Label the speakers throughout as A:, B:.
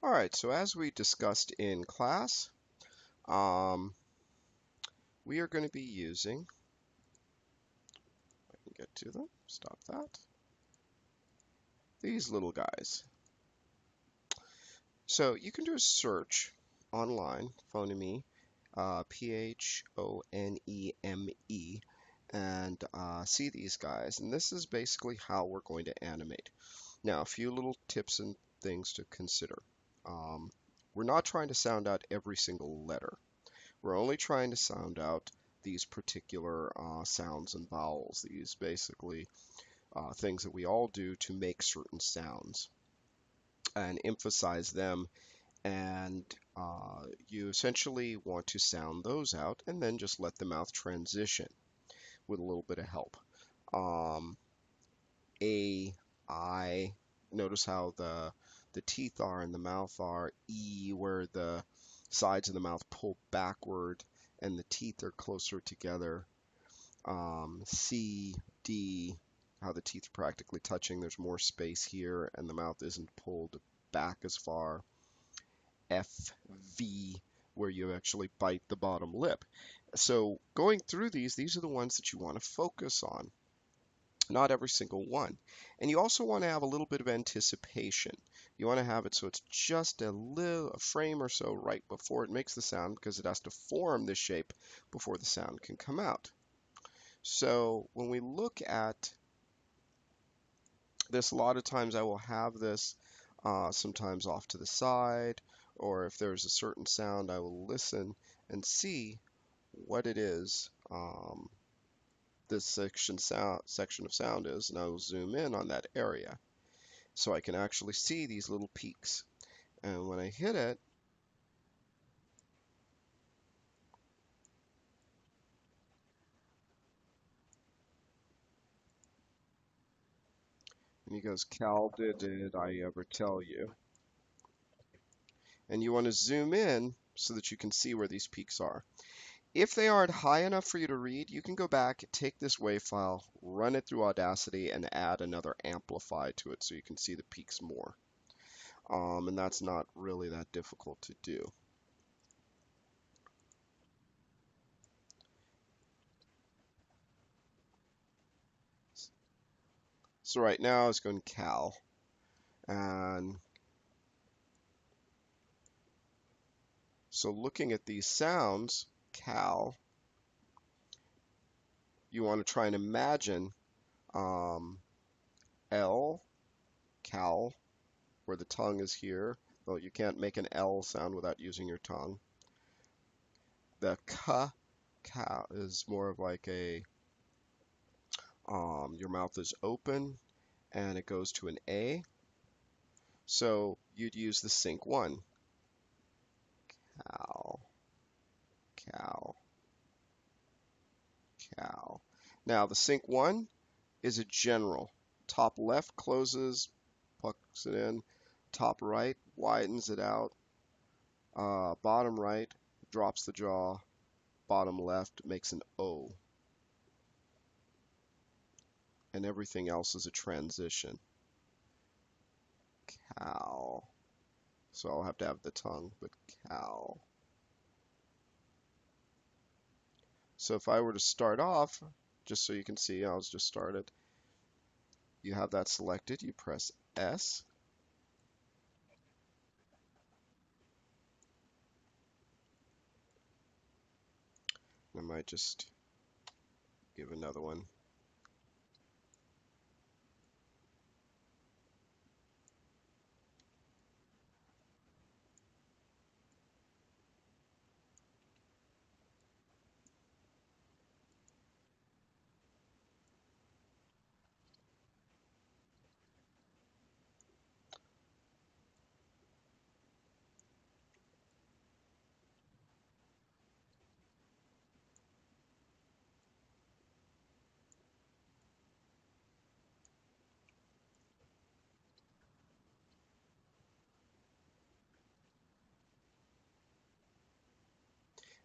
A: All right, so as we discussed in class, um, we are going to be using, I can get to them, stop that, these little guys. So you can do a search online, phoneme, Phoneme, and see these guys. And this is basically how we're going to animate. Now, a few little tips and things to consider. We're not trying to sound out every single letter. We're only trying to sound out these particular sounds and vowels, these basically things that we all do to make certain sounds and emphasize them. And you essentially want to sound those out and then just let the mouth transition with a little bit of help. A, I, notice how the teeth are and the mouth are. E, where the sides of the mouth pull backward and the teeth are closer together. C, D, how the teeth are practically touching. There's more space here and the mouth isn't pulled back as far. F, V, where you actually bite the bottom lip. So going through these are the ones that you want to focus on. Not every single one. And you also want to have a little bit of anticipation. You want to have it so it's just a frame or so right before it makes the sound, because it has to form this shape before the sound can come out. So when we look at this, a lot of times I will have this sometimes off to the side, or if there's a certain sound, I will listen and see what it is this section of sound is, and I will zoom in on that area so I can actually see these little peaks. And when I hit it, and he goes, Cal, did I ever tell you? And you want to zoom in so that you can see where these peaks are. If they aren't high enough for you to read, you can go back, take this WAV file, run it through Audacity, and add another amplify to it so you can see the peaks more. And that's not really that difficult to do. So right now it's going Cal, and so looking at these sounds, Cal, you want to try and imagine L, Cal, where the tongue is here. Well, you can't make an L sound without using your tongue. The K, Cal, is more of like a, your mouth is open and it goes to an A. So you'd use the sync 1. Cal, Cal, Cal. Now the sync 1 is a general. Top left closes, pucks it in. Top right widens it out. Bottom right drops the jaw. Bottom left makes an O. And everything else is a transition. Cal. So I'll have to have the tongue, but Cal. So if I were to start off, just so you can see, I'll just start it. You have that selected, you press S. I might just give another one.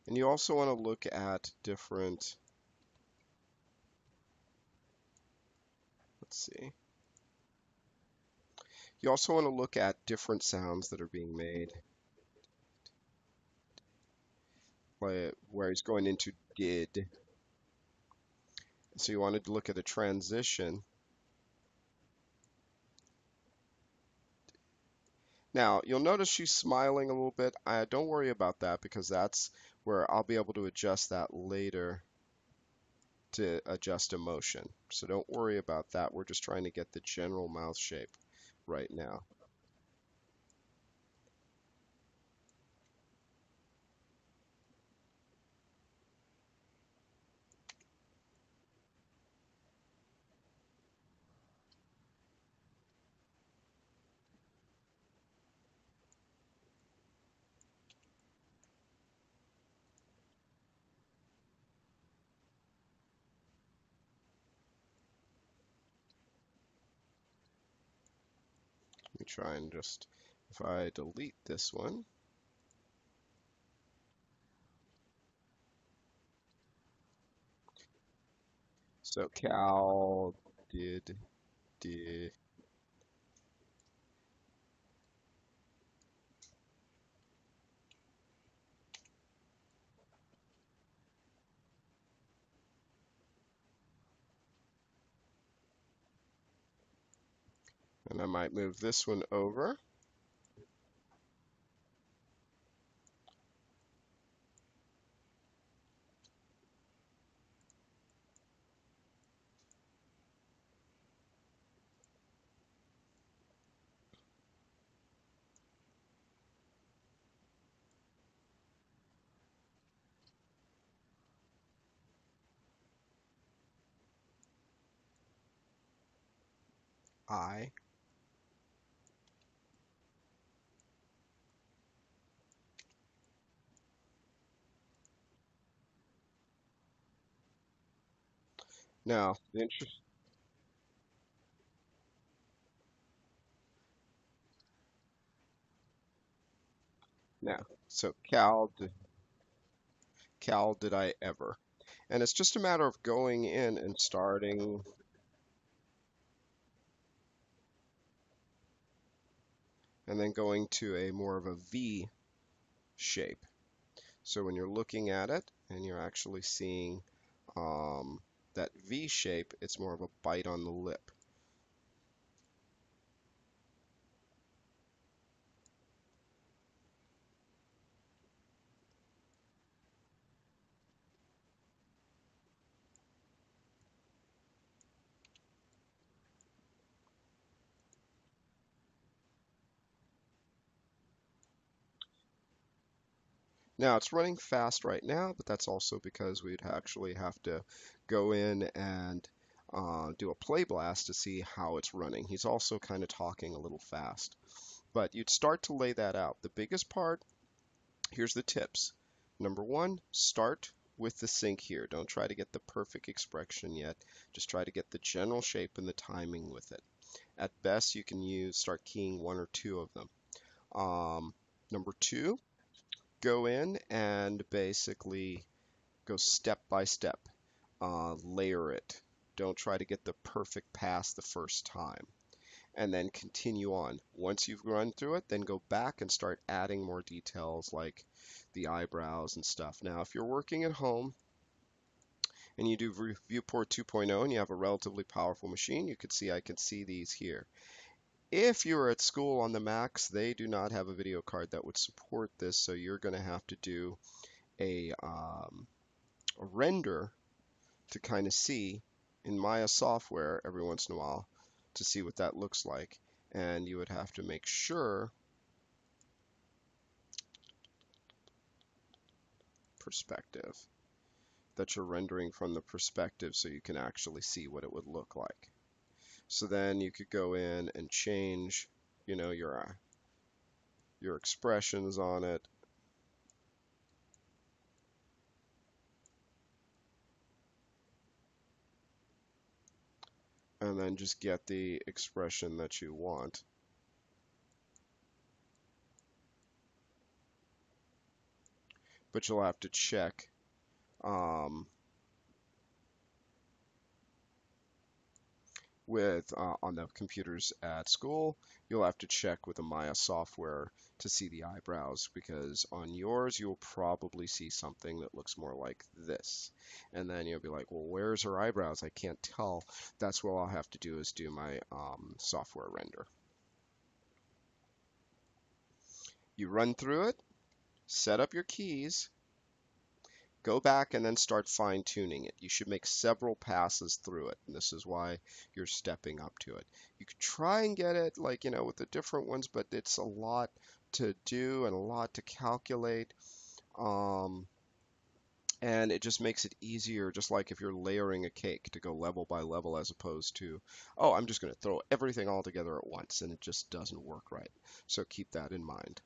A: And you also want to look at different, let's see. You also want to look at different sounds that are being made, like where he's going into did. So you wanted to look at a transition. Now, you'll notice she's smiling a little bit. Don't worry about that because that's where I'll be able to adjust that later to adjust emotion. So don't worry about that. We're just trying to get the general mouth shape right now. Let me try and just, if I delete this one, so Cal did, and I might move this one over. I. Now, the interest, now, so Cal did I ever? And it's just a matter of going in and starting and then going to a more of a V shape. So when you're looking at it and you're actually seeing um, that V shape, it's more of a bite on the lip. Now it's running fast right now, but that's also because we'd actually have to go in and do a play blast to see how it's running. He's also kind of talking a little fast, but you'd start to lay that out. The biggest part, here's the tips. Number one, start with the sync here. Don't try to get the perfect expression yet. Just try to get the general shape and the timing with it. At best, you can start keying one or two of them. Number two, go in and basically go step by step. Layer it. Don't try to get the perfect pass the first time. And then continue on. Once you've run through it, then go back and start adding more details like the eyebrows and stuff. Now, if you're working at home and you do Viewport 2.0 and you have a relatively powerful machine, you could see I can see these here. If you're at school on the Macs, they do not have a video card that would support this, so you're going to have to do a render to kind of see in Maya software every once in a while to see what that looks like. And you would have to make sure perspective that you're rendering from the perspective so you can actually see what it would look like. So then you could go in and change, your expressions on it. And then just get the expression that you want. But you'll have to check um, with on the computers at school, you'll have to check with the Maya software to see the eyebrows because on yours you'll probably see something that looks more like this. And then you'll be like, well, where's her eyebrows? I can't tell. That's what I'll have to do is do my software render. You run through it, set up your keys, go back and then start fine tuning it. You should make several passes through it, and this is why you're stepping up to it. You could try and get it like, with the different ones, but it's a lot to do and a lot to calculate. Um, and it just makes it easier, just like if you're layering a cake, to go level by level as opposed to, oh, I'm just going to throw everything all together at once, and it just doesn't work right. So keep that in mind.